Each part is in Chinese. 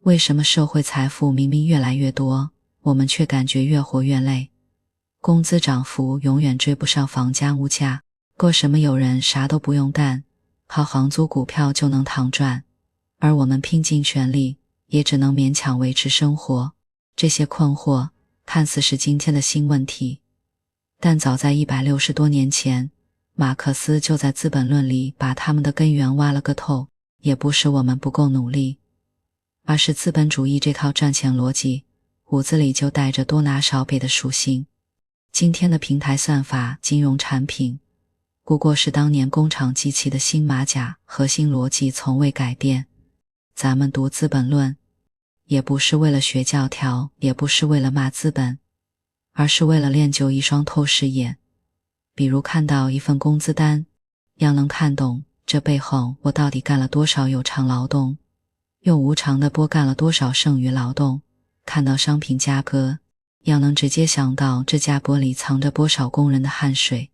为什么社会财富明明越来越多，我们却感觉越活越累？工资涨幅永远追不上房价物价，过什么有人啥都不用干，靠房租股票就能躺赚，而我们拼尽全力也只能勉强维持生活。这些困惑看似是今天的新问题，但早在160多年前，马克思就在《资本论》里把他们的根源挖了个透。也不是我们不够努力，而是资本主义这套赚钱逻辑骨子里就带着多拿少给的属性。今天的平台算法、金融产品不过是当年工厂机器的新马甲，核心逻辑从未改变。咱们读《资本论》也不是为了学教条，也不是为了骂资本，而是为了练就一双透视眼。比如看到一份工资单，要能看懂这背后我到底干了多少有偿劳动，用无偿的拨干了多少剩余劳动。看到商品价格，要能直接想到这价格里藏着多少工人的汗水，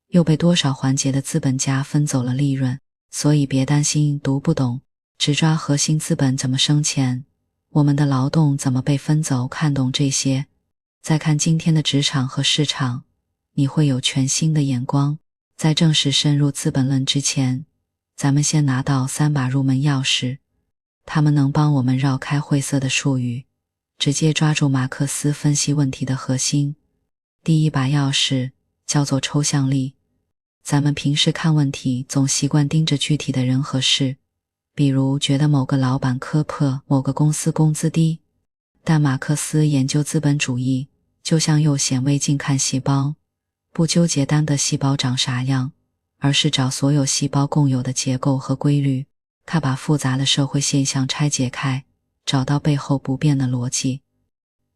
又被多少环节的资本家分走了利润。所以别担心读不懂，只抓核心资本怎么生钱，我们的劳动怎么被分走，看懂这些，再看今天的职场和市场，你会有全新的眼光。在正式深入《资本论》之前，咱们先拿到3把入门钥匙，它们能帮我们绕开晦涩的术语，直接抓住马克思分析问题的核心。第一把钥匙叫做抽象力。咱们平时看问题总习惯盯着具体的人和事，比如觉得某个老板苛刻，某个公司工资低。但马克思研究资本主义就像用显微镜看细胞，不纠结单个细胞长啥样，而是找所有细胞共有的结构和规律。他把复杂的社会现象拆解开，找到背后不变的逻辑。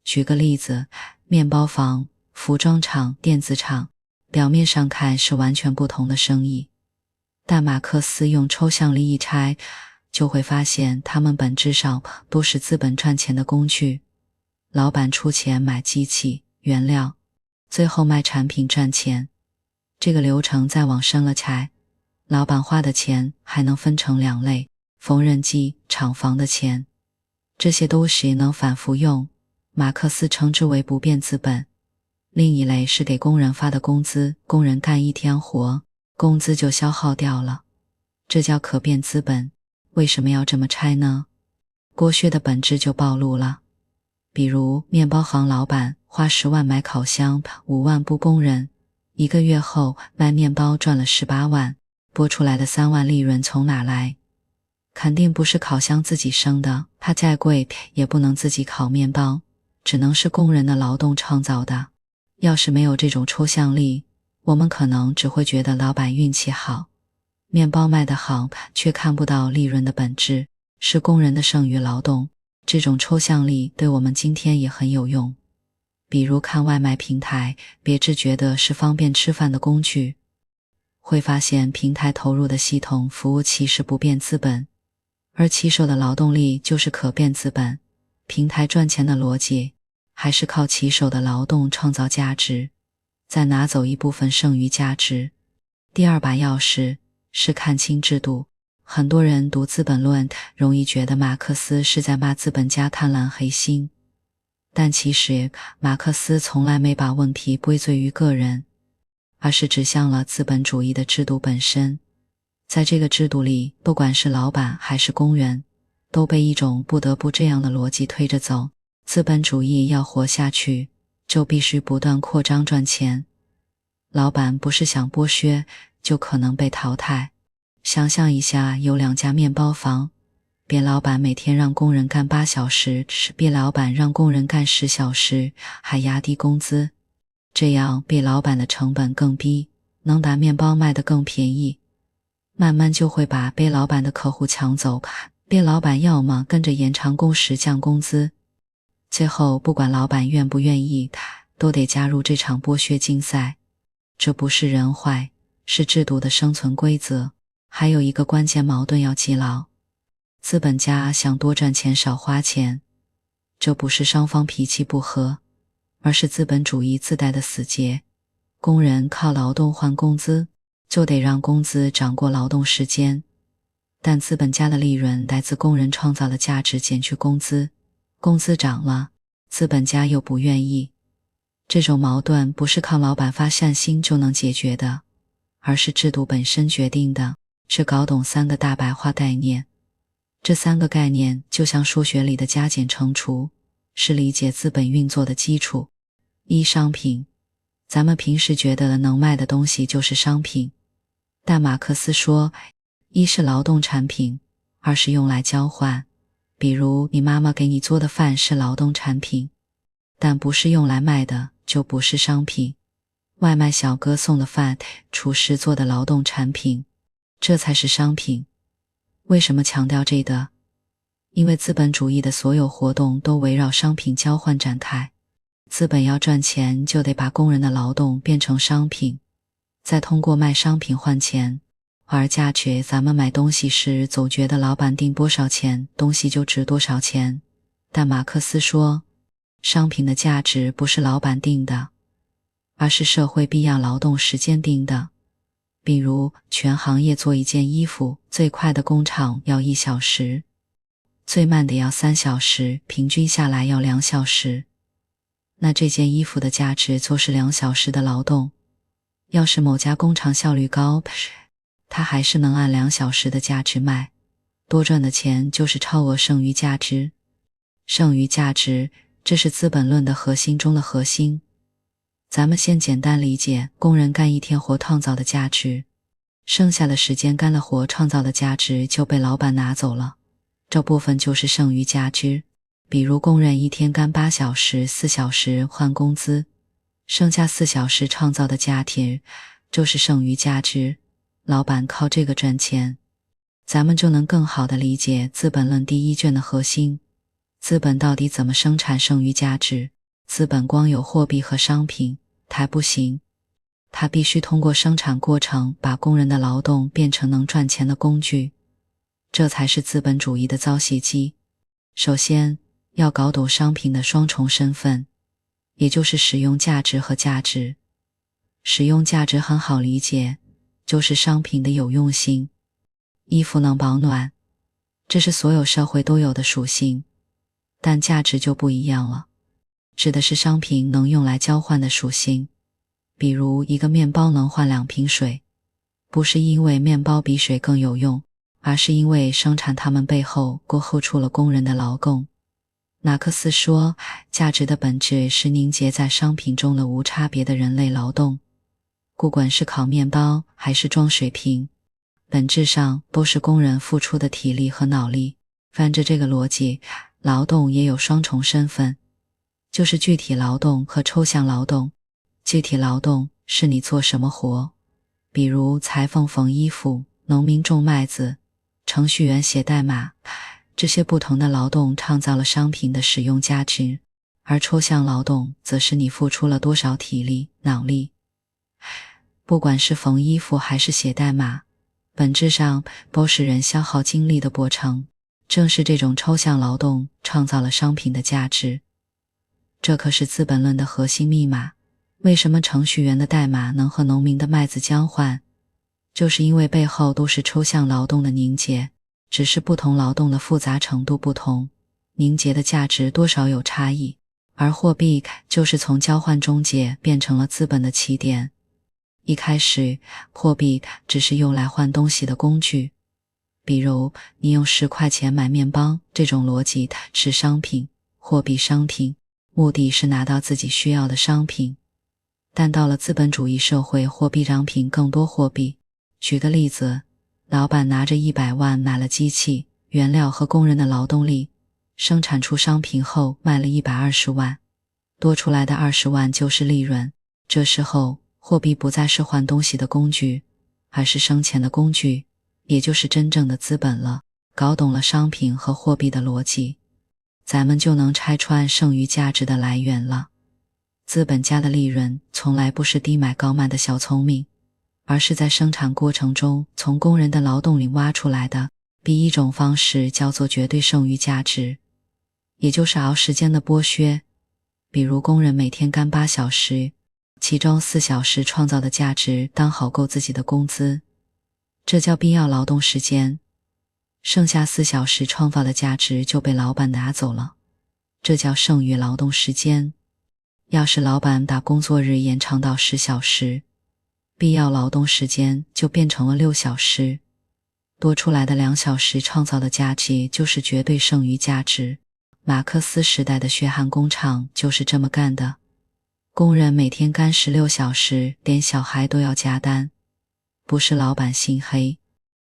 举个例子，面包房、服装厂、电子厂，表面上看是完全不同的生意，但马克思用抽象力一拆，就会发现它们本质上都是资本赚钱的工具。老板出钱买机器、原料，最后卖产品赚钱。这个流程再往深了拆，老板花的钱还能分成2类，缝纫机、厂房的钱。这些东西能反复用，马克思称之为不变资本。另一类是给工人发的工资，工人干1天活，工资就消耗掉了，这叫可变资本。为什么要这么拆呢？剥削的本质就暴露了。比如面包行老板花10万买烤箱，5万雇工人，1个月后卖面包赚了18万，拨出来的3万利润从哪来？肯定不是烤箱自己生的，它再贵也不能自己烤面包，只能是工人的劳动创造的。要是没有这种抽象力，我们可能只会觉得老板运气好，面包卖得好，却看不到利润的本质，是工人的剩余劳动。这种抽象力对我们今天也很有用。比如看外卖平台，别只觉得是方便吃饭的工具，会发现平台投入的系统服务器是不变资本，而骑手的劳动力就是可变资本。平台赚钱的逻辑还是靠骑手的劳动创造价值，再拿走一部分剩余价值。第2把钥匙是看清制度。很多人读《资本论》容易觉得马克思是在骂资本家贪婪黑心，但其实马克思从来没把问题归罪于个人，而是指向了资本主义的制度本身。在这个制度里，不管是老板还是工人，都被一种不得不这样的逻辑推着走。资本主义要活下去，就必须不断扩张赚钱。老板不是想剥削，就可能被淘汰。想象一下，有2家面包房，别老板每天让工人干8小时，别老板让工人干10小时，还压低工资，这样别老板的成本更低，能把面包卖得更便宜，慢慢就会把别老板的客户抢走。别老板要么跟着延长工时降工资，最后不管老板愿不愿意，都得加入这场剥削竞赛。这不是人坏，是制度的生存规则。还有一个关键矛盾要记牢，资本家想多赚钱少花钱，这不是双方脾气不合，而是资本主义自带的死结。工人靠劳动换工资，就得让工资涨过劳动时间。但资本家的利润来自工人创造的价值减去工资，工资涨了，资本家又不愿意。这种矛盾不是靠老板发善心就能解决的，而是制度本身决定的，是搞懂3个大白话概念。这3个概念就像数学里的加减乘除，是理解资本运作的基础。一、商品，咱们平时觉得能卖的东西就是商品，但马克思说，一是劳动产品，二是用来交换。比如你妈妈给你做的饭是劳动产品，但不是用来卖的，就不是商品。外卖小哥送的饭，厨师做的劳动产品，这才是商品。为什么强调这个？因为资本主义的所有活动都围绕商品交换展开。资本要赚钱，就得把工人的劳动变成商品，再通过卖商品换钱。而价值，咱们买东西时总觉得老板定多少钱，东西就值多少钱。但马克思说，商品的价值不是老板定的，而是社会必要劳动时间定的。比如全行业做一件衣服，最快的工厂要1小时，最慢的要3小时，平均下来要2小时。那这件衣服的价值就是2小时的劳动。要是某家工厂效率高，它还是能按2小时的价值卖，多赚的钱就是超额剩余价值。剩余价值，这是资本论的核心中的核心。咱们先简单理解工人干1天活创造的价值，剩下的时间干了活创造的价值就被老板拿走了，这部分就是剩余价值。比如工人1天干8小时，4小时换工资，剩下4小时创造的价值就是剩余价值，老板靠这个赚钱。咱们就能更好地理解资本论第1卷的核心。资本到底怎么生产剩余价值？资本光有货币和商品它不行，它必须通过生产过程把工人的劳动变成能赚钱的工具，这才是资本主义的造血机。首先要搞懂商品的双重身份，也就是使用价值和价值。使用价值很好理解，就是商品的有用性。衣服能保暖，这是所有社会都有的属性，但价值就不一样了，指的是商品能用来交换的属性。比如一个面包能换2瓶水，不是因为面包比水更有用，而是因为生产它们背后过后出了工人的劳动。马克思说，价值的本质是凝结在商品中的无差别的人类劳动，不管是烤面包还是装水瓶，本质上都是工人付出的体力和脑力。翻着这个逻辑，劳动也有双重身份，就是具体劳动和抽象劳动。具体劳动是你做什么活，比如裁缝缝衣服，农民种麦子，程序员写代码，这些不同的劳动创造了商品的使用价值。而抽象劳动则是你付出了多少体力、脑力。不管是缝衣服还是写代码，本质上都是人消耗精力的过程，正是这种抽象劳动创造了商品的价值。这可是资本论的核心密码。为什么程序员的代码能和农民的麦子交换？就是因为背后都是抽象劳动的凝结，只是不同劳动的复杂程度不同，凝结的价值多少有差异。而货币就是从交换中介变成了资本的起点。一开始，货币只是用来换东西的工具，比如你用10块钱买面包，这种逻辑是商品，货币商品，目的是拿到自己需要的商品。但到了资本主义社会，货币商品更多货币。举个例子，老板拿着100万买了机器、原料和工人的劳动力，生产出商品后卖了120万，多出来的20万就是利润。这时候，货币不再是换东西的工具，而是生钱的工具，也就是真正的资本了。搞懂了商品和货币的逻辑，咱们就能拆穿剩余价值的来源了。资本家的利润从来不是低买高卖的小聪明，而是在生产过程中从工人的劳动里挖出来的。第一种方式叫做绝对剩余价值，也就是熬时间的剥削。比如工人每天干8小时，其中4小时创造的价值刚好够自己的工资，这叫必要劳动时间。剩下4小时创造的价值就被老板拿走了，这叫剩余劳动时间。要是老板把工作日延长到10小时，必要劳动时间就变成了6小时，多出来的2小时创造的价值就是绝对剩余价值。马克思时代的血汗工厂就是这么干的，工人每天干16小时，连小孩都要加班，不是老板心黑，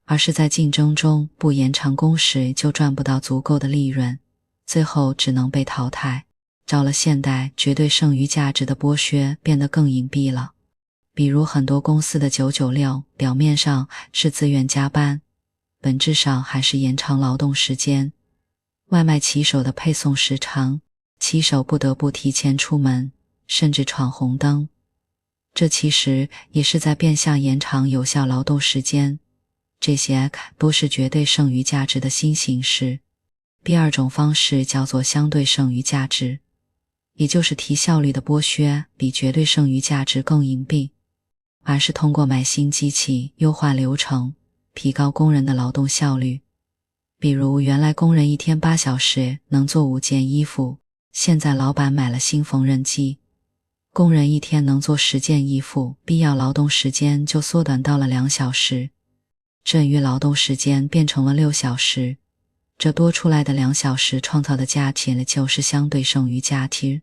而是在竞争中不延长工时就赚不到足够的利润，最后只能被淘汰。到了现代，绝对剩余价值的剥削变得更隐蔽了。比如很多公司的996，表面上是自愿加班，本质上还是延长劳动时间。外卖骑手的配送时长，骑手不得不提前出门，甚至闯红灯，这其实也是在变相延长有效劳动时间。这些都是绝对剩余价值的新形式。第二种方式叫做相对剩余价值，也就是提效率的剥削比绝对剩余价值更隐蔽，而是通过买新机器优化流程，提高工人的劳动效率。比如原来工人一天8小时能做5件衣服，现在老板买了新缝纫机，工人一天能做10件衣服，必要劳动时间就缩短到了2小时，剩余劳动时间变成了6小时。这多出来的2小时创造的价值就是相对剩余价值。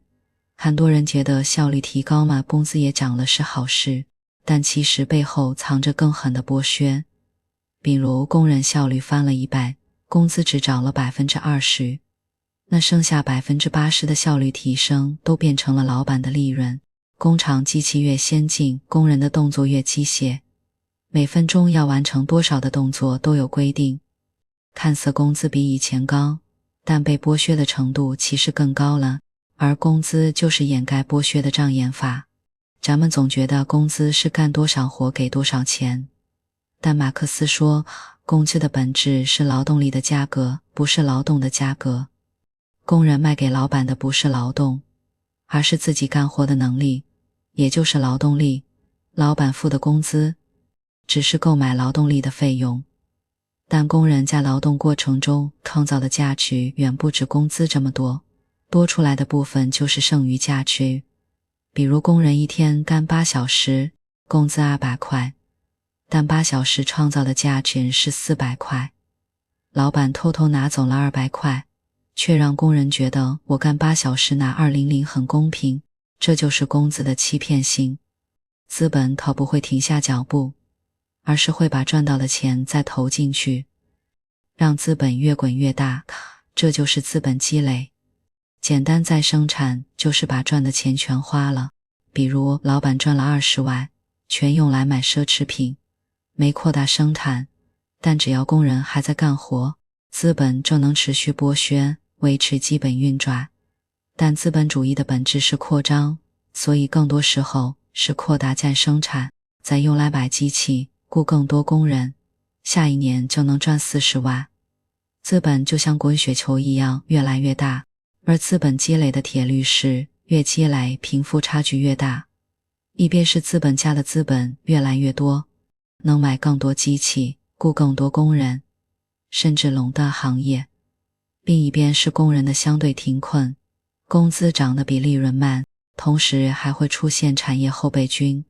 很多人觉得效率提高嘛，工资也涨了是好事，但其实背后藏着更狠的剥削。比如工人效率翻了1倍，工资只涨了 20%， 那剩下 80% 的效率提升都变成了老板的利润。工厂机器越先进，工人的动作越机械，每分钟要完成多少的动作都有规定。看似工资比以前高，但被剥削的程度其实更高了，而工资就是掩盖剥削的障眼法。咱们总觉得工资是干多少活给多少钱，但马克思说，工资的本质是劳动力的价格，不是劳动的价格。工人卖给老板的不是劳动，而是自己干活的能力，也就是劳动力。老板付的工资只是购买劳动力的费用，但工人在劳动过程中创造的价值远不止工资这么多，多出来的部分就是剩余价值。比如工人一天干8小时，工资200块，但8小时创造的价值是400块，老板偷偷拿走了200块，却让工人觉得我干8小时拿200很公平，这就是工资的欺骗性。资本它不会停下脚步，而是会把赚到的钱再投进去，让资本越滚越大，这就是资本积累。简单再生产就是把赚的钱全花了，比如老板赚了20万，全用来买奢侈品，没扩大生产，但只要工人还在干活，资本就能持续剥削，维持基本运转。但资本主义的本质是扩张，所以更多时候是扩大再生产，再用来买机器，雇更多工人，下一年就能赚40万。资本就像滚雪球一样越来越大，而资本积累的铁律是越积累贫富差距越大。一边是资本家的资本越来越多，能买更多机器，雇更多工人，甚至垄断行业。另一边是工人的相对贫困，工资涨得比利润慢，同时还会出现产业后备军，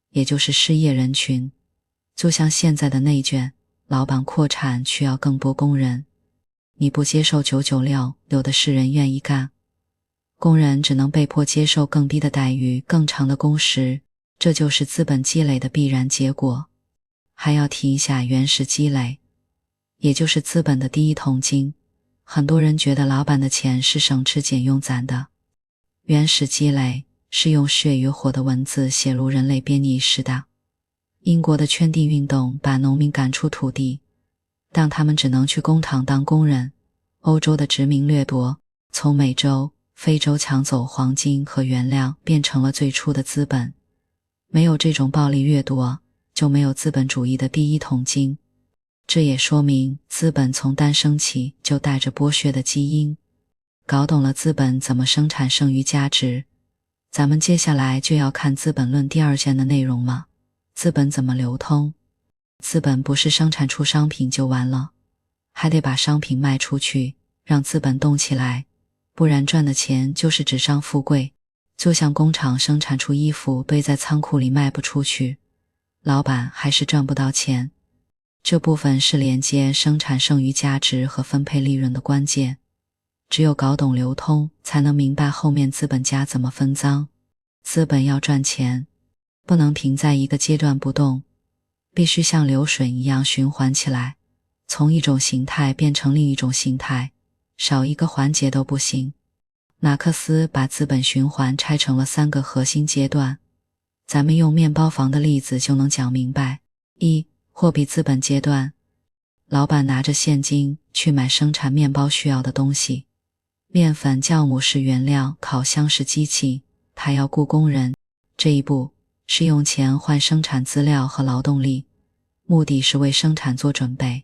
也就是失业人群。就像现在的内卷，老板扩产需要更多工人，你不接受996，有的是人愿意干，工人只能被迫接受更低的待遇，更长的工时，这就是资本积累的必然结果。还要提一下原始积累，也就是资本的第一桶金。很多人觉得老板的钱是省吃俭用攒的，原始积累是用血与火的文字写入人类编译史的。英国的圈地运动把农民赶出土地，让他们只能去工厂当工人。欧洲的殖民掠夺，从美洲、非洲抢走黄金和原料，变成了最初的资本。没有这种暴力掠夺，就没有资本主义的第一桶金。这也说明资本从诞生起就带着剥削的基因。搞懂了资本怎么生产剩余价值，咱们接下来就要看《资本论》第2卷的内容了。资本怎么流通？资本不是生产出商品就完了，还得把商品卖出去，让资本动起来，不然赚的钱就是纸上富贵。就像工厂生产出衣服堆在仓库里卖不出去，老板还是赚不到钱。这部分是连接生产剩余价值和分配利润的关键。只有搞懂流通，才能明白后面资本家怎么分赃。资本要赚钱，不能停在一个阶段不动，必须像流水一样循环起来，从一种形态变成另一种形态，少一个环节都不行。马克思把资本循环拆成了3个核心阶段，咱们用面包房的例子就能讲明白。1. 货币资本阶段，老板拿着现金去买生产面包需要的东西，面粉、酵母是原料，烤箱是机器，他要雇工人。这一步是用钱换生产资料和劳动力，目的是为生产做准备。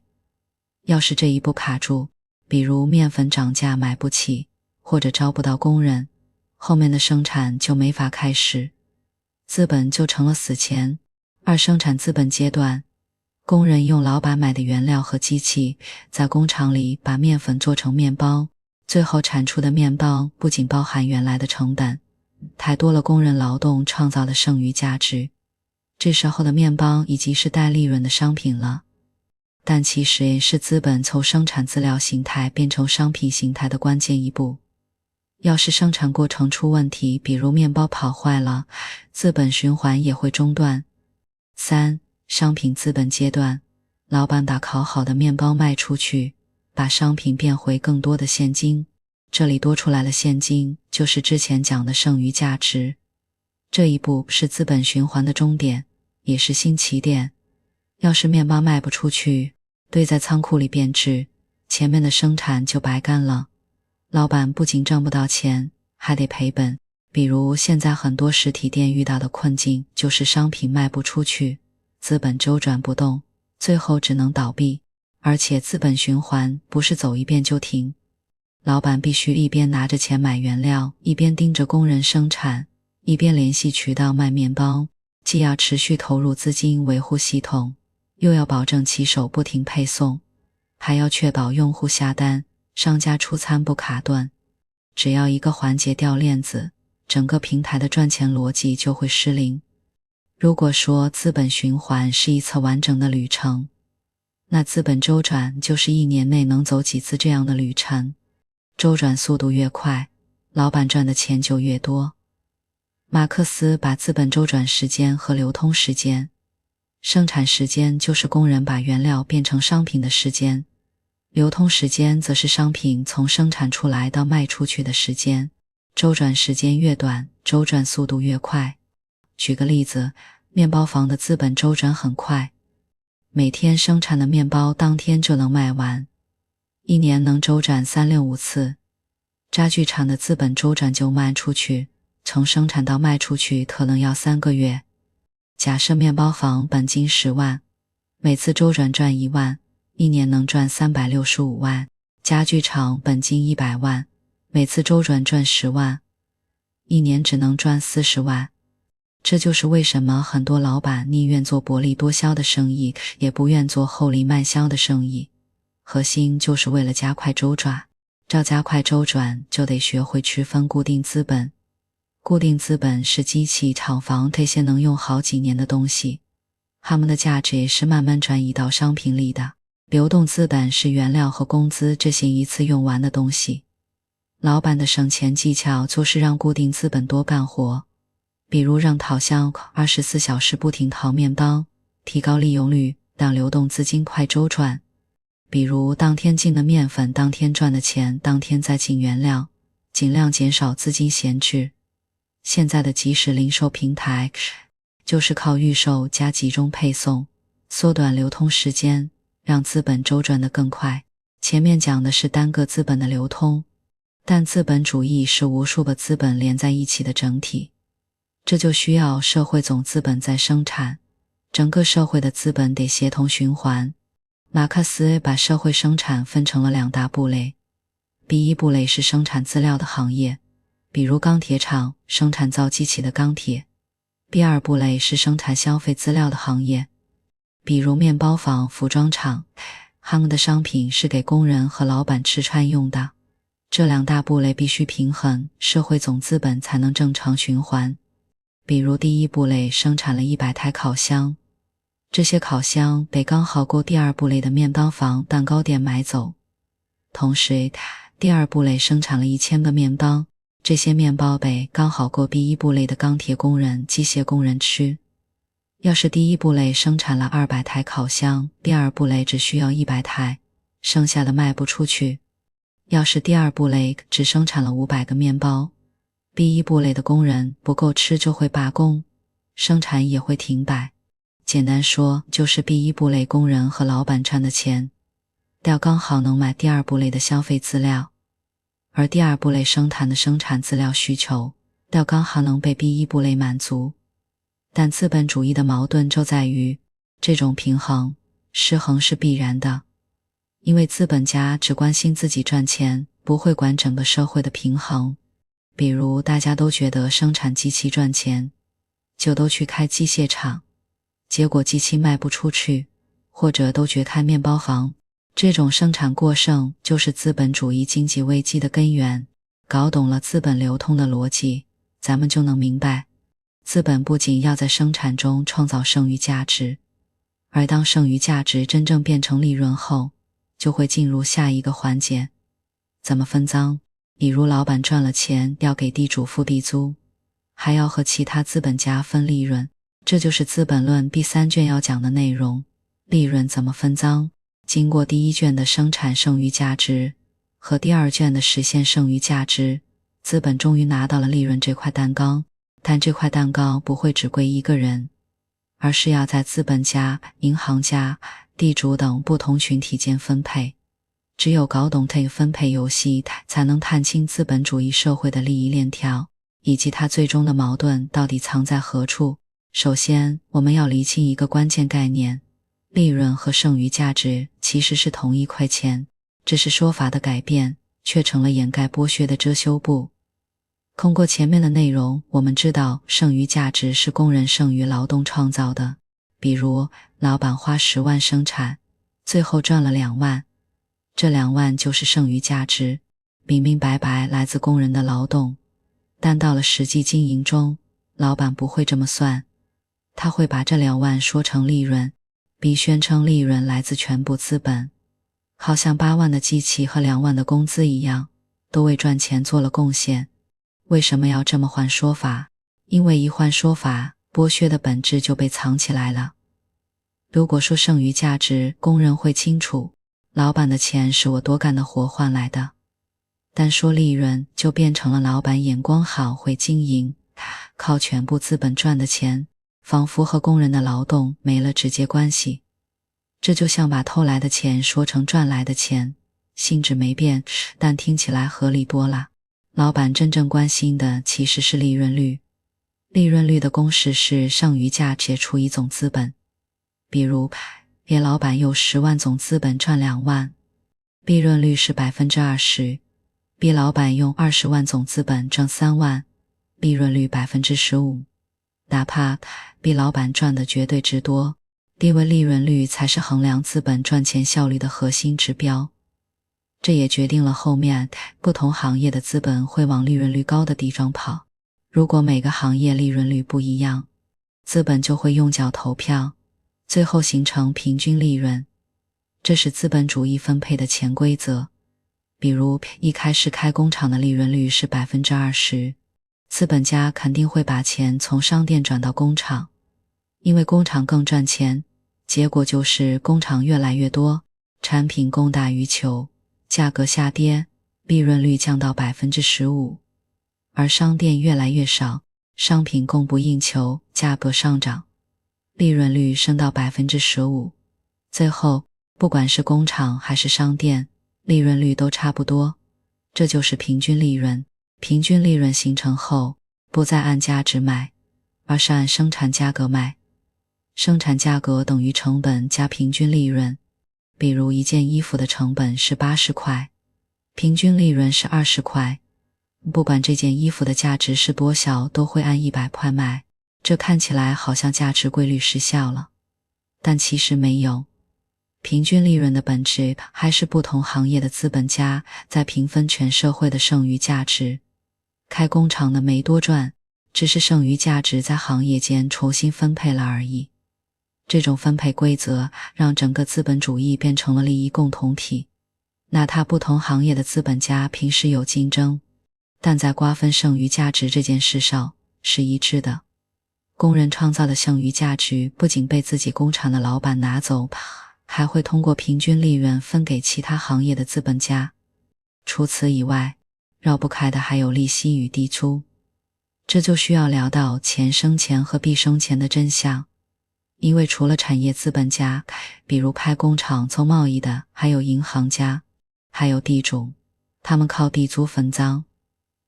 要是这一步卡住，比如面粉涨价买不起，或者招不到工人，后面的生产就没法开始，资本就成了死钱。2. 生产资本阶段，工人用老板买的原料和机器，在工厂里把面粉做成面包，最后产出的面包不仅包含原来的成本，还多了工人劳动创造的剩余价值。这时候的面包已经是带利润的商品了，但其实也是资本从生产资料形态变成商品形态的关键一步。要是生产过程出问题，比如面包跑坏了，资本循环也会中断。3. 商品资本阶段，老板把烤好的面包卖出去，把商品变回更多的现金，这里多出来的现金就是之前讲的剩余价值。这一步是资本循环的终点，也是新起点。要是面包卖不出去，堆在仓库里变质，前面的生产就白干了。老板不仅挣不到钱，还得赔本。比如现在很多实体店遇到的困境就是商品卖不出去，资本周转不动，最后只能倒闭。而且资本循环不是走一遍就停，老板必须一边拿着钱买原料，一边盯着工人生产，一边联系渠道卖面包，既要持续投入资金维护系统，又要保证骑手不停配送，还要确保用户下单，商家出餐不卡顿。只要一个环节掉链子，整个平台的赚钱逻辑就会失灵。如果说资本循环是一次完整的旅程，那资本周转就是1年内能走几次这样的旅程。周转速度越快，老板赚的钱就越多。马克思把资本周转时间和流通时间，生产时间就是工人把原料变成商品的时间，流通时间则是商品从生产出来到卖出去的时间。周转时间越短，周转速度越快。举个例子，面包房的资本周转很快，每天生产的面包当天就能卖完，1年能周转365次。家具厂的资本周转就慢出去，从生产到卖出去可能要3个月。假设面包房本金10万，每次周转赚1万，1年能赚365万。家具厂本金100万，每次周转赚10万，1年只能赚40万。这就是为什么很多老板宁愿做薄利多销的生意，也不愿做厚利慢销的生意。核心就是为了加快周转。要加快周转，就得学会区分固定资本。固定资本是机器、厂房这些能用好几年的东西，它们的价值也是慢慢转移到商品里的。流动资本是原料和工资这些一次用完的东西。老板的省钱技巧就是让固定资本多干活，比如让烤箱24小时不停淘面包，提高利用率，让流动资金快周转。比如当天进的面粉，当天赚的钱，当天再进原料，尽量减少资金闲置。现在的即时零售平台就是靠预售加集中配送，缩短流通时间，让资本周转得更快。前面讲的是单个资本的流通，但资本主义是无数个资本连在一起的整体，这就需要社会总资本在生产，整个社会的资本得协同循环。马克思把社会生产分成了2大部类。第一部类是生产资料的行业，比如钢铁厂生产造机器的钢铁。第2部类是生产消费资料的行业，比如面包房、服装厂，他们的商品是给工人和老板吃穿用的，这两大部类必须平衡，社会总资本才能正常循环。比如第一部类生产了100台烤箱，这些烤箱被刚好够第二部类的面包房、蛋糕店买走。同时，第二部类生产了1000个面包，这些面包被刚好够第一部类的钢铁工人、机械工人吃。要是第一部类生产了200台烤箱，第二部类只需要100台，剩下的卖不出去。要是第二部类只生产了500个面包，第一部类的工人不够吃就会罢工，生产也会停摆。简单说，就是第一部类工人和老板赚的钱，调刚好能买第二部类的消费资料，而第二部类生产的生产资料需求，调刚好能被第一部类满足。但资本主义的矛盾就在于，这种平衡失衡是必然的，因为资本家只关心自己赚钱，不会管整个社会的平衡。比如大家都觉得生产机器赚钱，就都去开机械厂，结果机器卖不出去，或者都觉开面包房。这种生产过剩就是资本主义经济危机的根源。搞懂了资本流通的逻辑，咱们就能明白，资本不仅要在生产中创造剩余价值，而当剩余价值真正变成利润后，就会进入下一个环节，怎么分赃。比如老板赚了钱要给地主付地租，还要和其他资本家分利润，这就是《资本论》第3卷要讲的内容。利润怎么分赃？经过第1卷的生产剩余价值和第2卷的实现剩余价值，资本终于拿到了利润这块蛋糕。但这块蛋糕不会只归一个人，而是要在资本家、银行家、地主等不同群体间分配。只有搞懂这个分配游戏，才能探清资本主义社会的利益链条，以及它最终的矛盾到底藏在何处。首先，我们要厘清一个关键概念，利润和剩余价值其实是同一块钱，只是说法的改变，却成了掩盖剥削的遮羞布。通过前面的内容，我们知道剩余价值是工人剩余劳动创造的。比如老板花10万生产，最后赚了2万，这2万就是剩余价值，明明白白来自工人的劳动。但到了实际经营中，老板不会这么算，他会把这2万说成利润，并宣称利润来自全部资本，好像8万的机器和2万的工资一样，都为赚钱做了贡献。为什么要这么换说法？因为一换说法，剥削的本质就被藏起来了。如果说剩余价值，工人会清楚，老板的钱是我多干的活换来的。但说利润，就变成了老板眼光好，会经营，靠全部资本赚的钱，仿佛和工人的劳动没了直接关系。这就像把偷来的钱说成赚来的钱，性质没变，但听起来合理多了。老板真正关心的其实是利润率。利润率的公式是剩余价值除以总资本。比如别老板有10万总资本赚2万，利润率是 20%， B 老板用20万总资本挣3万，利润率 15%。 哪怕 B 老板赚的绝对值多，低位利润率才是衡量资本赚钱效率的核心指标。这也决定了后面不同行业的资本会往利润率高的地方跑。如果每个行业利润率不一样，资本就会用脚投票，最后形成平均利润。这是资本主义分配的潜规则。比如一开始开工厂的利润率是 20%， 资本家肯定会把钱从商店转到工厂，因为工厂更赚钱，结果就是工厂越来越多，产品供大于求，价格下跌，利润率降到 15%， 而商店越来越少，商品供不应求，价格上涨，利润率升到 15%。 最后不管是工厂还是商店，利润率都差不多，这就是平均利润。平均利润形成后，不再按价值卖，而是按生产价格卖。生产价格等于成本加平均利润。比如一件衣服的成本是80块，平均利润是20块，不管这件衣服的价值是多小，都会按100块卖。这看起来好像价值规律失效了，但其实没有。平均利润的本质还是不同行业的资本家在平分全社会的剩余价值。开工厂的没多赚，只是剩余价值在行业间重新分配了而已。这种分配规则让整个资本主义变成了利益共同体，哪怕不同行业的资本家平时有竞争，但在瓜分剩余价值这件事上是一致的。工人创造的剩余价值不仅被自己工厂的老板拿走，还会通过平均利润分给其他行业的资本家。除此以外，绕不开的还有利息与地租。这就需要聊到钱生钱和币生钱的真相。因为除了产业资本家，比如开工厂做贸易的，还有银行家，还有地主，他们靠地租分赃。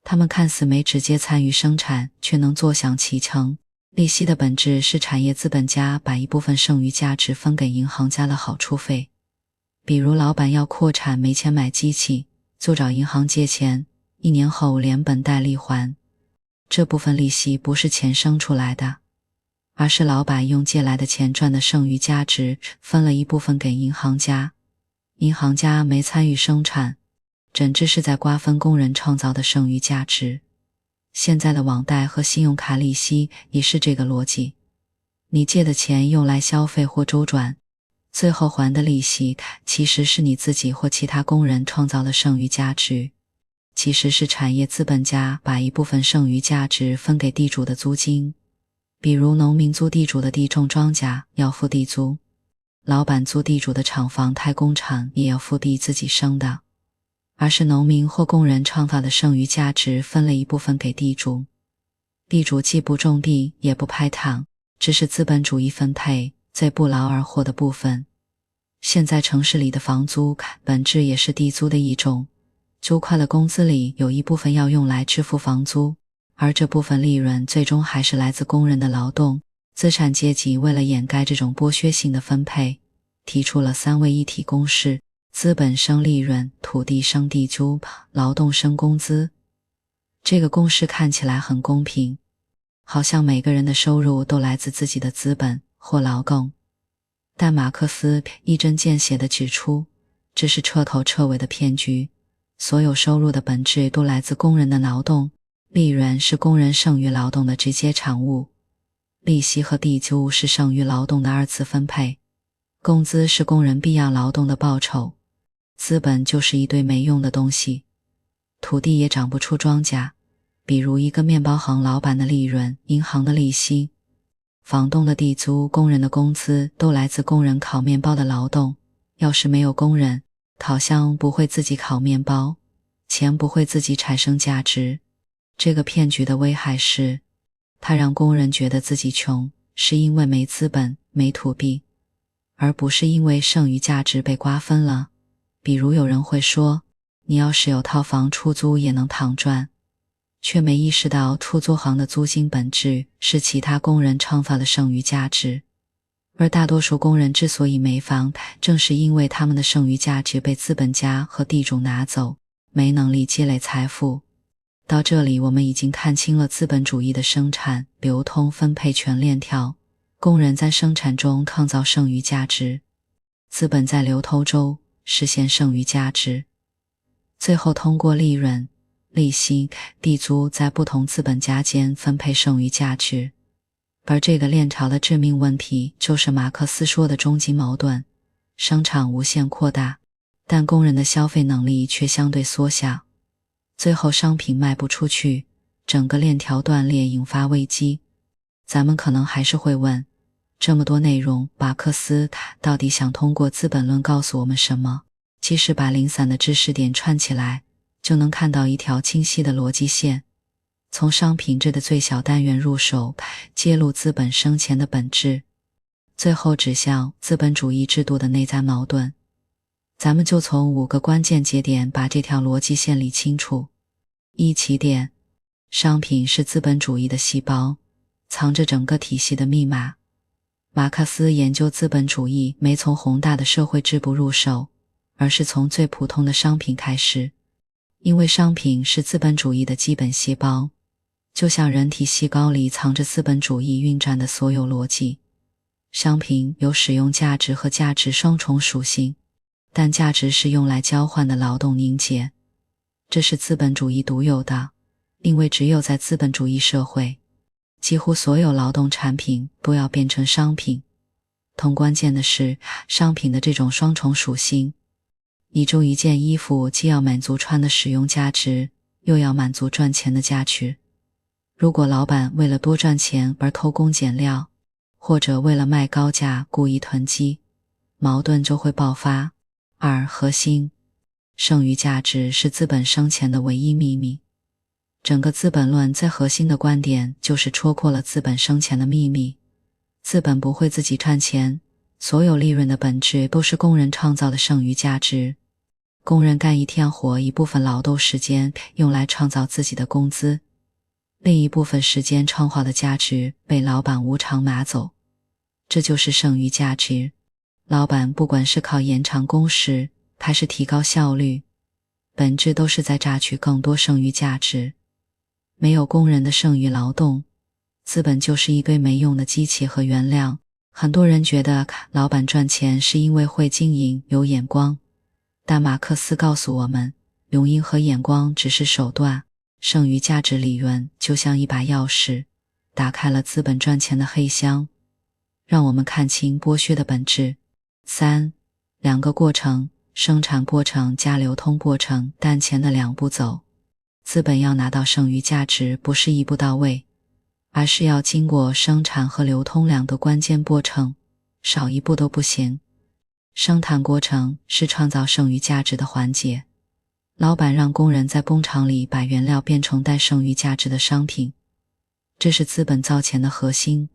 他们看似没直接参与生产，却能坐享其成。利息的本质是产业资本家把一部分剩余价值分给银行家的好处费。比如老板要扩产没钱买机器，就找银行借钱，1年后连本带利还。这部分利息不是钱生出来的，而是老板用借来的钱赚的剩余价值分了一部分给银行家。银行家没参与生产，整只是在瓜分工人创造的剩余价值。现在的网贷和信用卡利息也是这个逻辑，你借的钱用来消费或周转，最后还的利息其实是你自己或其他工人创造的剩余价值。其实是产业资本家把一部分剩余价值分给地主的租金。比如农民租地主的地种庄稼要付地租，老板租地主的厂房开工厂也要付地自己生的，而是农民或工人创造的剩余价值分了一部分给地主。地主既不种地也不拍糖，只是资本主义分配最不劳而获的部分。现在城市里的房租本质也是地租的一种，租块的工资里有一部分要用来支付房租，而这部分利润最终还是来自工人的劳动。资产阶级为了掩盖这种剥削性的分配，提出了3位一体公式：资本生利润，土地生地租，劳动生工资。这个公式看起来很公平，好像每个人的收入都来自自己的资本或劳动。但马克思一针见血地指出，这是彻头彻尾的骗局。所有收入的本质都来自工人的劳动，利润是工人剩余劳动的直接产物，利息和地租是剩余劳动的二次分配，工资是工人必要劳动的报酬，资本就是一堆没用的东西。土地也长不出庄稼，比如一个面包行老板的利润，银行的利息，房东的地租，工人的工资都来自工人烤面包的劳动。要是没有工人，烤箱不会自己烤面包，钱不会自己产生价值。这个骗局的危害是，它让工人觉得自己穷，是因为没资本、没土地，而不是因为剩余价值被瓜分了。比如有人会说，你要是有套房出租也能躺赚，却没意识到出租行的租金本质是其他工人创造的剩余价值。而大多数工人之所以没房，正是因为他们的剩余价值被资本家和地主拿走，没能力积累财富。到这里我们已经看清了资本主义的生产、流通、分配全链条。工人在生产中创造剩余价值，资本在流通中实现剩余价值，最后通过利润、利息、地租在不同资本家间分配剩余价值。而这个链条的致命问题就是马克思说的终极矛盾，生产无限扩大，但工人的消费能力却相对缩小，最后商品卖不出去，整个链条断裂，引发危机。咱们可能还是会问，这么多内容，马克思到底想通过资本论告诉我们什么？其实把零散的知识点串起来，就能看到一条清晰的逻辑线。从商品制的最小单元入手，揭露资本生钱的本质，最后指向资本主义制度的内在矛盾。咱们就从5个关键节点把这条逻辑线理清楚。起点，商品是资本主义的细胞，藏着整个体系的密码。马克思研究资本主义没从宏大的社会制度入手，而是从最普通的商品开始，因为商品是资本主义的基本细胞，就像人体细胞里藏着资本主义运转的所有逻辑。商品有使用价值和价值双重属性，但价值是用来交换的劳动凝结，这是资本主义独有的，因为只有在资本主义社会，几乎所有劳动产品都要变成商品。同关键的是，商品的这种双重属性，一件衣服既要满足穿的使用价值，又要满足赚钱的价值。如果老板为了多赚钱而偷工减料，或者为了卖高价故意囤积，矛盾就会爆发。二、核心，剩余价值是资本生钱的唯一秘密。整个资本论最核心的观点就是戳破了资本生钱的秘密。资本不会自己赚钱，所有利润的本质都是工人创造的剩余价值。工人干一天活，一部分劳动时间用来创造自己的工资，另一部分时间创造的价值被老板无偿拿走，这就是剩余价值。老板不管是靠延长工时还是提高效率，本质都是在榨取更多剩余价值。没有工人的剩余劳动，资本就是一堆没用的机器和原料。很多人觉得老板赚钱是因为会经营有眼光，但马克思告诉我们，用阴和眼光只是手段，剩余价值理论就像一把钥匙，打开了资本赚钱的黑箱，让我们看清剥削的本质。三、两个过程，生产过程加流通过程，但钱的两步走。资本要拿到剩余价值不是一步到位，而是要经过生产和流通两个关键过程，少一步都不行。生产过程是创造剩余价值的环节，老板让工人在工厂里把原料变成带剩余价值的商品，这是资本造钱的核心。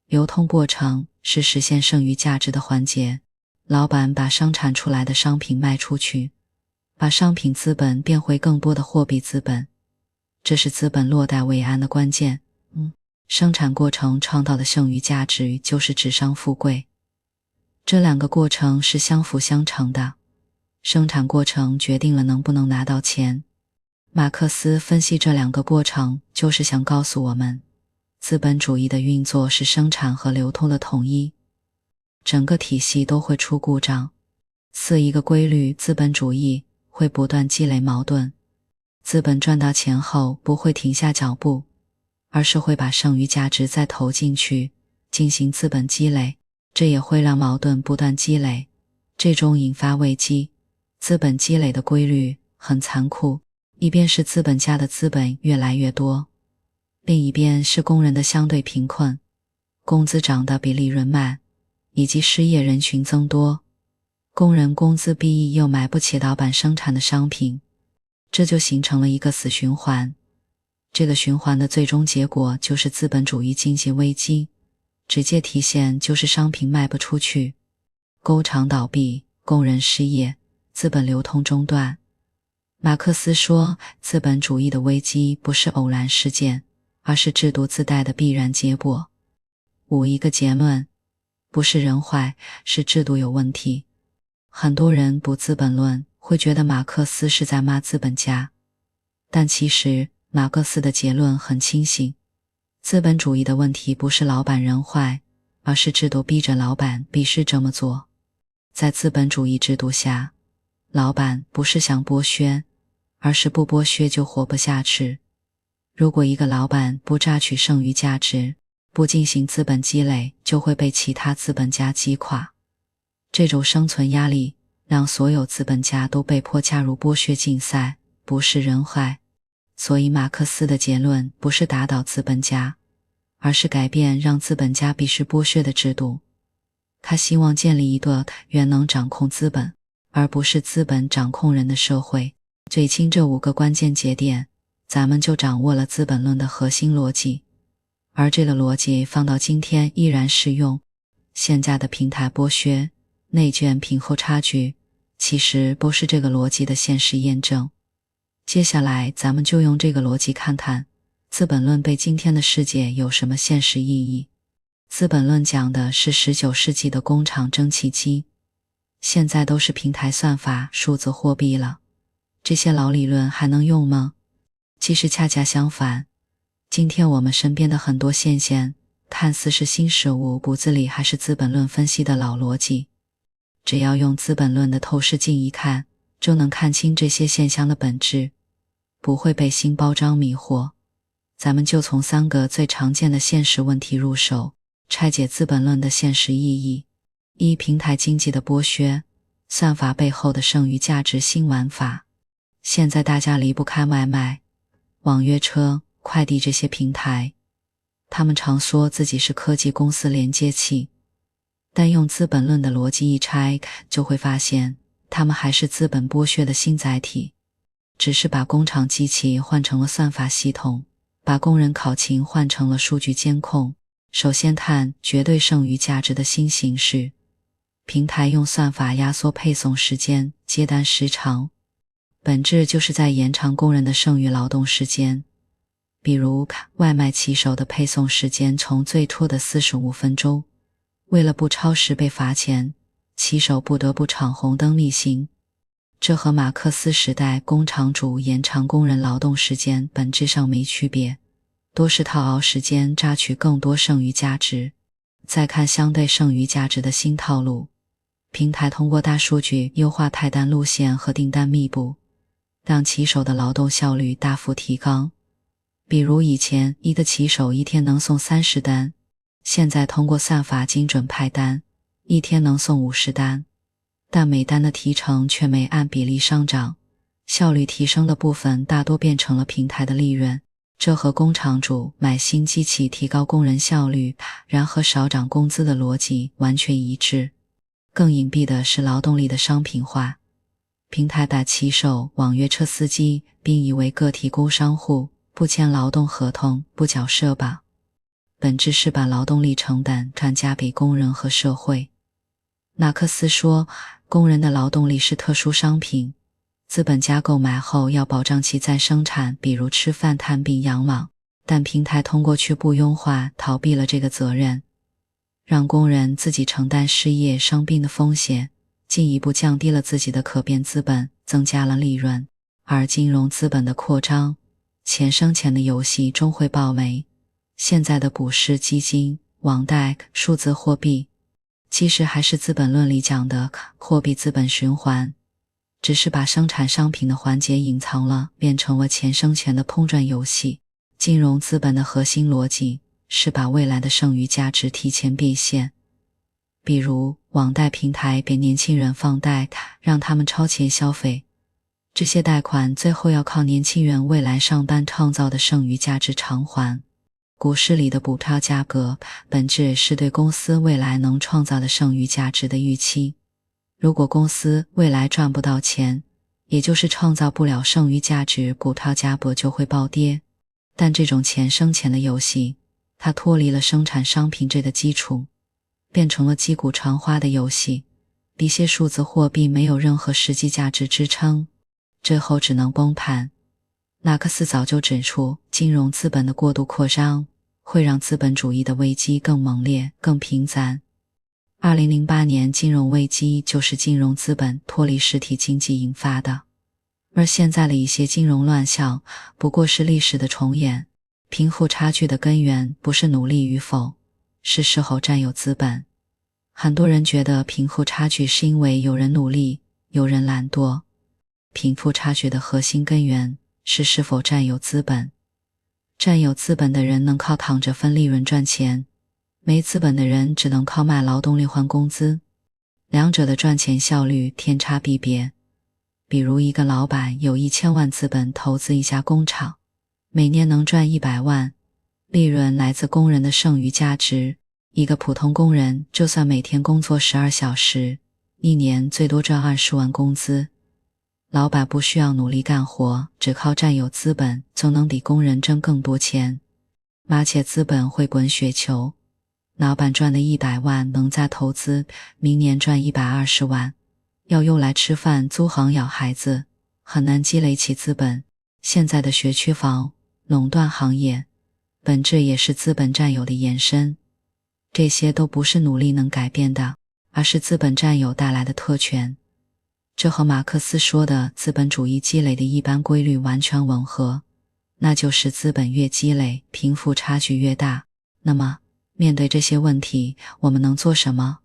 流通过程是实现剩余价值的环节，老板把生产出来的商品卖出去，把商品资本变回更多的货币资本，这是资本落袋为安的关键。生产过程创造的剩余价值就是纸上富贵，这两个过程是相辅相成的，生产过程决定了能不能拿到钱。马克思分析这两个过程，就是想告诉我们，资本主义的运作是生产和流通的统一，整个体系都会出故障。四、一个规律，资本主义会不断积累矛盾，资本赚到钱后不会停下脚步，而是会把剩余价值再投进去，进行资本积累，这也会让矛盾不断积累，最终引发危机。资本积累的规律很残酷，一边是资本家的资本越来越多，另一边是工人的相对贫困，工资涨得比利润慢，以及失业人群增多，工人工资低又买不起老板生产的商品，这就形成了一个死循环。这个循环的最终结果就是资本主义经济危机，直接体现就是商品卖不出去，工厂倒闭，工人失业，资本流通中断。马克思说，资本主义的危机不是偶然事件，而是制度自带的必然结果。五、一个结论，不是人坏，是制度有问题。很多人读资本论会觉得马克思是在骂资本家，但其实马克思的结论很清醒，资本主义的问题不是老板人坏，而是制度逼着老板必须这么做。在资本主义制度下，老板不是想剥削，而是不剥削就活不下去。如果一个老板不榨取剩余价值，不进行资本积累，就会被其他资本家击垮。这种生存压力让所有资本家都被迫加入剥削竞赛，不是人坏。所以马克思的结论不是打倒资本家，而是改变让资本家必须剥削的制度。他希望建立一个原能掌控资本，而不是资本掌控人的社会。最清这5个关键节点，咱们就掌握了资本论的核心逻辑。而这个逻辑放到今天依然适用。现在的平台剥削、内卷、贫富差距，其实都是这个逻辑的现实验证。接下来咱们就用这个逻辑看看，资本论对今天的世界有什么现实意义。资本论讲的是19世纪的工厂蒸汽机，现在都是平台算法、数字货币了，这些老理论还能用吗？其实恰恰相反，今天我们身边的很多现象看似是新事物，骨子里还是资本论分析的老逻辑。只要用资本论的透视镜一看，就能看清这些现象的本质，不会被新包装迷惑。咱们就从3个最常见的现实问题入手，拆解资本论的现实意义。一、平台经济的剥削，算法背后的剩余价值新玩法。现在大家离不开外卖、网约车、快递这些平台，他们常说自己是科技公司连接器，但用资本论的逻辑一拆，就会发现他们还是资本剥削的新载体，只是把工厂机器换成了算法系统，把工人考勤换成了数据监控。首先看绝对剩余价值的新形式，平台用算法压缩配送时间、接单时长，本质就是在延长工人的剩余劳动时间。比如外卖骑手的配送时间从最初的45分钟，为了不超时被罚钱，骑手不得不闯红灯逆行。这和马克思时代工厂主延长工人劳动时间本质上没区别，多是套熬时间榨取更多剩余价值。再看相对剩余价值的新套路，平台通过大数据优化派单路线和订单密布，让骑手的劳动效率大幅提高。比如以前一个骑手一天能送30单，现在通过算法精准派单，一天能送50单，但每单的提成却没按比例上涨，效率提升的部分大多变成了平台的利润。这和工厂主买新机器提高工人效率，然后少涨工资的逻辑完全一致。更隐蔽的是劳动力的商品化，平台把骑手、网约车司机并以为个体工商户，不签劳动合同，不缴社保，本质是把劳动力成本转嫁给工人和社会。马克思说，工人的劳动力是特殊商品，资本家购买后要保障其再生产，比如吃饭、探病、养老，但平台通过去雇佣化逃避了这个责任，让工人自己承担失业、伤病的风险，进一步降低了自己的可变资本，增加了利润。而金融资本的扩张，钱生钱的游戏终会爆雷。现在的股市、基金、网贷、数字货币，其实还是资本论里讲的货币资本循环，只是把生产商品的环节隐藏了，变成了钱生钱的碰撞游戏。金融资本的核心逻辑是把未来的剩余价值提前变现，比如网贷平台给年轻人放贷，让他们超前消费，这些贷款最后要靠年轻人未来上班创造的剩余价值偿还。股市里的股票价格本质是对公司未来能创造的剩余价值的预期，如果公司未来赚不到钱，也就是创造不了剩余价值，股票价格就会暴跌。但这种钱生钱的游戏，它脱离了生产商品这个基础，变成了击鼓传花的游戏，一些数字货币没有任何实际价值支撑，最后只能崩盘。马克思早就指出，金融资本的过度扩张会让资本主义的危机更猛烈、更频繁。2008年金融危机就是金融资本脱离实体经济引发的，而现在的一些金融乱象不过是历史的重演。贫富差距的根源不是努力与否，是是否占有资本。很多人觉得贫富差距是因为有人努力，有人懒惰。贫富差距的核心根源是是否占有资本。占有资本的人能靠躺着分利润赚钱，没资本的人只能靠卖劳动力换工资，两者的赚钱效率天差地别。比如一个老板有1000万资本投资一家工厂，每年能赚100万，利润来自工人的剩余价值。一个普通工人就算每天工作12小时，一年最多赚20万工资。老板不需要努力干活，只靠占有资本就能比工人挣更多钱。而且资本会滚雪球，老板赚的100万能再投资，明年赚120万，要用来吃饭、租房、养孩子，很难积累起资本。现在的学区房、垄断行业，本质也是资本占有的延伸。这些都不是努力能改变的，而是资本占有带来的特权。这和马克思说的资本主义积累的一般规律完全吻合，那就是资本越积累，贫富差距越大。那么面对这些问题，我们能做什么？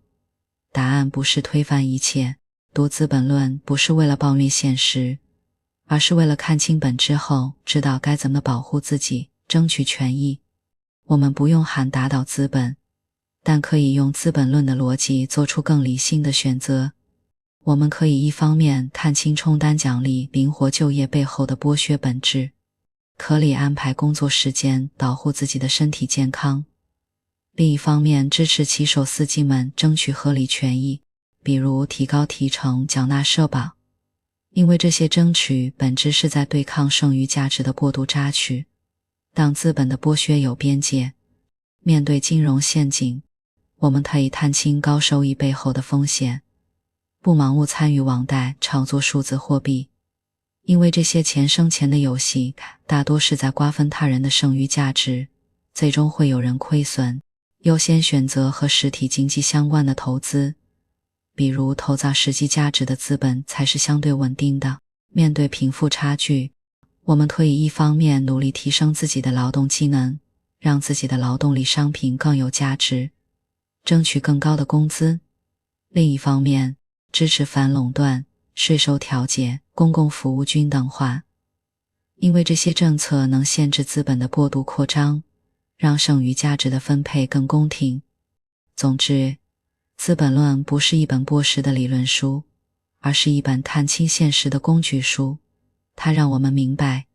答案不是推翻一切，读资本论不是为了抱怨现实，而是为了看清本质后，知道该怎么保护自己，争取权益。我们不用喊打倒资本，但可以用资本论的逻辑做出更理性的选择。我们可以一方面看清充单奖励、灵活就业背后的剥削本质，合理安排工作时间，保护自己的身体健康；另一方面支持骑手司机们争取合理权益，比如提高提成、缴纳社保。因为这些争取本质是在对抗剩余价值的过度榨取。当资本的剥削有边界，面对金融陷阱，我们可以探清高收益背后的风险，不盲目参与网贷、炒作数字货币，因为这些钱生钱的游戏大多是在瓜分他人的剩余价值，最终会有人亏损，优先选择和实体经济相关的投资，比如投造实际价值的资本才是相对稳定的。面对贫富差距，我们可以一方面努力提升自己的劳动技能，让自己的劳动力商品更有价值，争取更高的工资；另一方面支持反垄断、税收调节、公共服务均等化，因为这些政策能限制资本的过度扩张，让剩余价值的分配更公平。总之，资本论不是一本过时的理论书，而是一本看清现实的工具书。它让我们明白，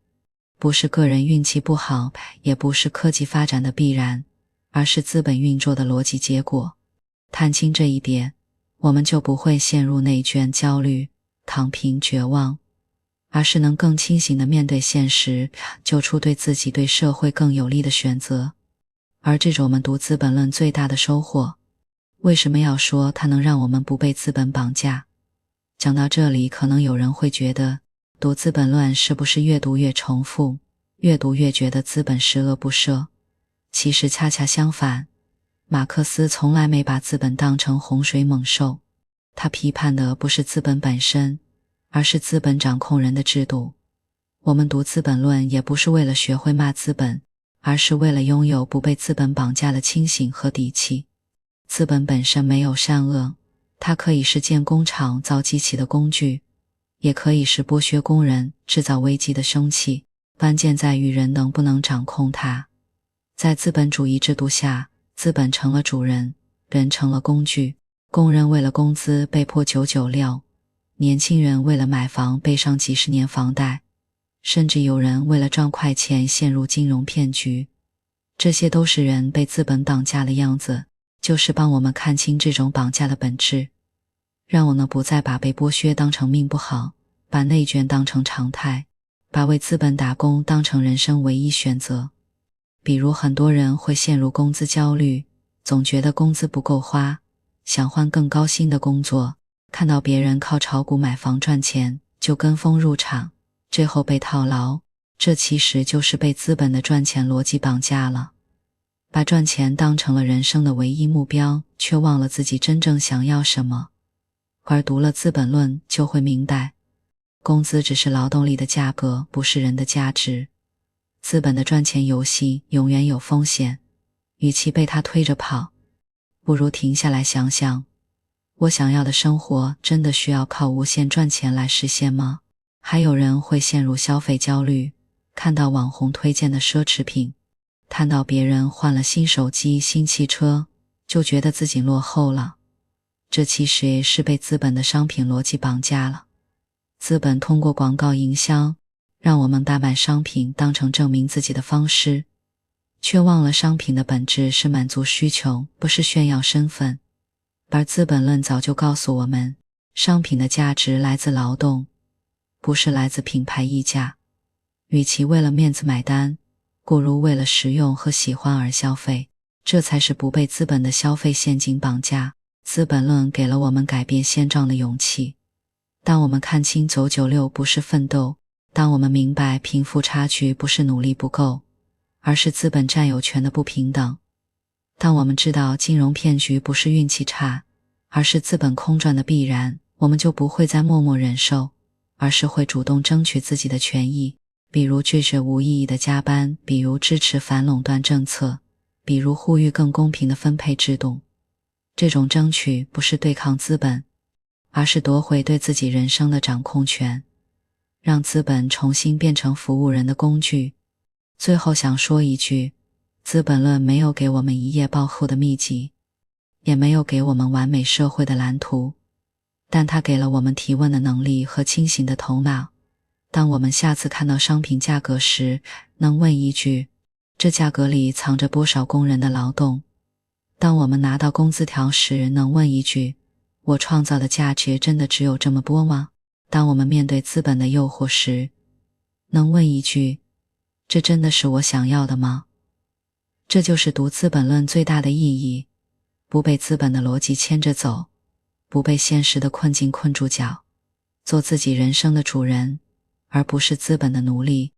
不是个人运气不好，也不是科技发展的必然，而是资本运作的逻辑结果。探清这一点，我们就不会陷入内卷、焦虑、躺平、绝望，而是能更清醒地面对现实，做出对自己、对社会更有利的选择。而这是我们读资本论最大的收获。为什么要说它能让我们不被资本绑架？讲到这里，可能有人会觉得，读资本论是不是越读越重复，越读越觉得资本十恶不赦？其实恰恰相反，马克思从来没把资本当成洪水猛兽，他批判的不是资本本身，而是资本掌控人的制度。我们读资本论也不是为了学会骂资本，而是为了拥有不被资本绑架的清醒和底气。资本本身没有善恶，它可以是建工厂、造机器的工具，也可以是剥削工人、制造危机的凶器，关键在于人能不能掌控它。在资本主义制度下，资本成了主人，人成了工具，工人为了工资被迫996，年轻人为了买房背上几十年房贷，甚至有人为了赚快钱陷入金融骗局。这些都是人被资本绑架的样子，就是帮我们看清这种绑架的本质，让我们不再把被剥削当成命不好，把内卷当成常态，把为资本打工当成人生唯一选择。比如很多人会陷入工资焦虑，总觉得工资不够花，想换更高薪的工作，看到别人靠炒股买房赚钱，就跟风入场，最后被套牢。这其实就是被资本的赚钱逻辑绑架了，把赚钱当成了人生的唯一目标，却忘了自己真正想要什么。而读了资本论就会明白，工资只是劳动力的价格，不是人的价值。资本的赚钱游戏永远有风险，与其被它推着跑，不如停下来想想，我想要的生活真的需要靠无限赚钱来实现吗？还有人会陷入消费焦虑，看到网红推荐的奢侈品，看到别人换了新手机、新汽车，就觉得自己落后了。这其实也是被资本的商品逻辑绑架了。资本通过广告营销，让我们把买商品当成证明自己的方式，却忘了商品的本质是满足需求，不是炫耀身份。而资本论早就告诉我们，商品的价值来自劳动，不是来自品牌溢价。与其为了面子买单，不如为了实用和喜欢而消费，这才是不被资本的消费陷阱绑架。资本论给了我们改变现状的勇气。当我们看清996不是奋斗，当我们明白贫富差距不是努力不够，而是资本占有权的不平等，当我们知道金融骗局不是运气差，而是资本空转的必然，我们就不会再默默忍受，而是会主动争取自己的权益，比如拒绝无意义的加班，比如支持反垄断政策，比如呼吁更公平的分配制度。这种争取不是对抗资本，而是夺回对自己人生的掌控权，让资本重新变成服务人的工具。最后想说一句，资本论没有给我们一夜暴富的秘籍，也没有给我们完美社会的蓝图，但它给了我们提问的能力和清醒的头脑。当我们下次看到商品价格时，能问一句，这价格里藏着多少工人的劳动？当我们拿到工资条时，能问一句，我创造的价值真的只有这么多吗？当我们面对资本的诱惑时，能问一句，这真的是我想要的吗？这就是读资本论最大的意义，不被资本的逻辑牵着走，不被现实的困境困住脚，做自己人生的主人，而不是资本的奴隶。